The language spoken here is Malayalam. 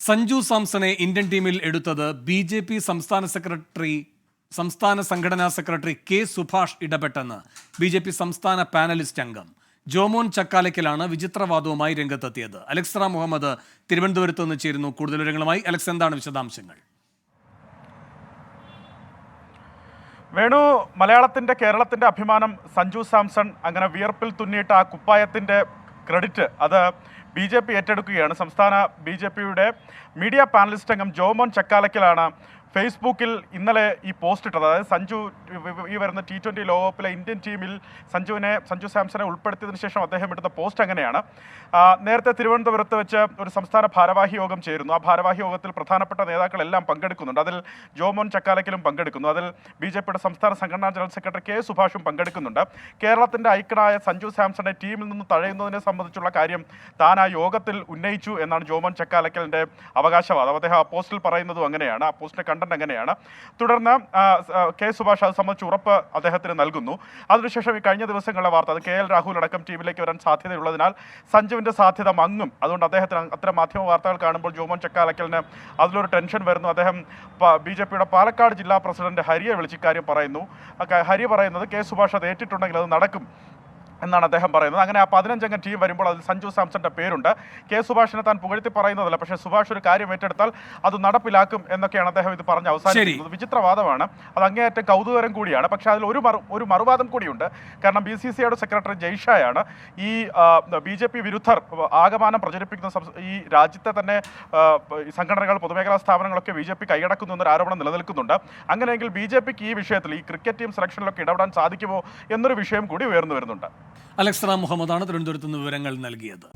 സഞ്ജു സാംസണെ ഇന്ത്യൻ ടീമിൽ എടുത്തത് ബി.ജെ.പി. സംസ്ഥാന സംഘടനാ സെക്രട്ടറി കെ സുഭാഷ് ഇടപെട്ടെന്ന് ബി.ജെ.പി. സംസ്ഥാന പാനലിസ്റ്റ് അംഗം ജോമോൻ ചക്കാലയ്ക്കലാണ് വിചിത്രവാദവുമായി രംഗത്തെത്തിയത്. അലക്സ് മുഹമ്മദ് തിരുവനന്തപുരത്ത് നിന്ന് ചേരുന്നു. കൂടുതൽ വിവരങ്ങളുമായി. അലക്സ്, എന്താണ് വിശദാംശങ്ങൾ? വേണു, മലയാളത്തിന്റെ കേരളത്തിന്റെ അഭിമാനം സഞ്ജു സാംസൺ അങ്ങനെ വിയർപ്പിൽ തുന്നിയിട്ട ആ കുപ്പായത്തിന്റെ ക്രെഡിറ്റ് അത് ബി.ജെ.പി. ഏറ്റെടുക്കുകയാണ്. സംസ്ഥാന ബി.ജെ.പിയുടെ മീഡിയ പാനലിസ്റ്റ് അംഗം ജോമോൻ ചക്കാലയ്ക്കലാണ് ഫേസ്ബുക്കിൽ ഇന്നലെ ഈ പോസ്റ്റ് ഇട്ടത്. അതായത് സഞ്ജു ഈ വരുന്ന T20 ലോകകപ്പിലെ ഇന്ത്യൻ ടീമിൽ സഞ്ജു സാംസണെ ഉൾപ്പെടുത്തിയതിനു ശേഷം അദ്ദേഹം ഇടുന്ന പോസ്റ്റ് അങ്ങനെയാണ്. നേരത്തെ തിരുവനന്തപുരത്ത് വെച്ച് ഒരു സംസ്ഥാന ഭാരവാഹി യോഗം ചേരുന്നു. ആ ഭാരവാഹി യോഗത്തിൽ പ്രധാനപ്പെട്ട നേതാക്കളെല്ലാം പങ്കെടുക്കുന്നുണ്ട്. അതിൽ ജോമോൻ ചക്കാലയ്ക്കലും പങ്കെടുക്കുന്നു. അതിൽ ബി.ജെ.പിയുടെ സംസ്ഥാന സംഘടനാ ജനറൽ സെക്രട്ടറി കെ സുഭാഷും പങ്കെടുക്കുന്നുണ്ട്. കേരളത്തിന്റെ ഐക്കണായ സഞ്ജു സാംസണെ ടീമിൽ നിന്ന് തഴയുന്നതിനെ സംബന്ധിച്ചുള്ള കാര്യം താൻ ആ യോഗത്തിൽ ഉന്നയിച്ചു എന്നാണ് ജോമോൻ ചക്കാലയ്ക്കലിന്റെ അവകാശവാദം. അദ്ദേഹം ആ പോസ്റ്റിൽ പറയുന്നതും അങ്ങനെയാണ്. ആ പോസ്റ്റിന്റെ കണ്ടന്റ് അങ്ങനെയാണ്. തുടർന്ന് കെ സുഭാഷ് അത് സംബന്ധിച്ച് ഉറപ്പ് അദ്ദേഹത്തിന് നൽകുന്നു. അതിനുശേഷം ഈ കഴിഞ്ഞ ദിവസങ്ങളിലെ വാർത്ത, അത് KL രാഹുൽ അടക്കം ടീമിലേക്ക് വരാൻ സാധ്യതയുള്ളതിനാൽ സഞ്ജുവിന്റെ സാധ്യത മങ്ങും. അതുകൊണ്ട് അദ്ദേഹത്തിന് അത്തരം മാധ്യമ വാർത്തകൾ കാണുമ്പോൾ ജോമോൻ ചക്കാലയ്ക്കലിന് അതിലൊരു ടെൻഷൻ വരുന്നു. അദ്ദേഹം ബി.ജെ.പിയുടെ പാലക്കാട് ജില്ലാ പ്രസിഡന്റ് ഹരിയെ വിളിച്ച് ഇക്കാര്യം പറയുന്നു. ഹരി പറയുന്നത് കെ സുഭാഷ് അത് ഏറ്റിട്ടുണ്ടെങ്കിൽ അത് നടക്കും എന്നാണ് അദ്ദേഹം പറയുന്നത്. അങ്ങനെ ആ 15-അംഗ ടീം വരുമ്പോൾ അതിൽ സഞ്ജു സാംസന്റെ പേരുണ്ട്. കെ സുഭാഷിനെ താൻ പുകഴ്ത്തി പറയുന്നതല്ല, പക്ഷേ സുഭാഷ് ഒരു കാര്യം ഏറ്റെടുത്താൽ അത് നടപ്പിലാക്കും എന്നൊക്കെയാണ് അദ്ദേഹം ഇത് പറഞ്ഞ് അവസാനിക്കുന്നത്. വിചിത്രവാദമാണ്, അത് അങ്ങേയറ്റം കൗതുകരം കൂടിയാണ്. പക്ഷേ അതിൽ ഒരു മറുവാദം കൂടിയുണ്ട്. കാരണം BCCIയുടെ സെക്രട്ടറി ജയ്ഷായാണ് ഈ ബി.ജെ.പി. വിരുദ്ധർ ആകമാനം പ്രചരിപ്പിക്കുന്ന ഈ രാജ്യത്തെ തന്നെ സംഘടനകൾ, പൊതുമേഖലാ സ്ഥാപനങ്ങളൊക്കെ ബി.ജെ.പി. കൈയടക്കുന്നു എന്നൊരു ആരോപണം നിലനിൽക്കുന്നുണ്ട്. അങ്ങനെയെങ്കിൽ ബി.ജെ.പിക്ക് ഈ വിഷയത്തിൽ, ഈ ക്രിക്കറ്റ് ടീം സെലക്ഷനിലൊക്കെ ഇടപെടാൻ സാധിക്കുമോ എന്നൊരു വിഷയം കൂടി ഉയർന്നു വരുന്നുണ്ട്. അലക്സ് മുഹമ്മദാണ് തിരുവനന്തപുരത്ത് നിന്ന് വിവരങ്ങൾ നൽകിയത്.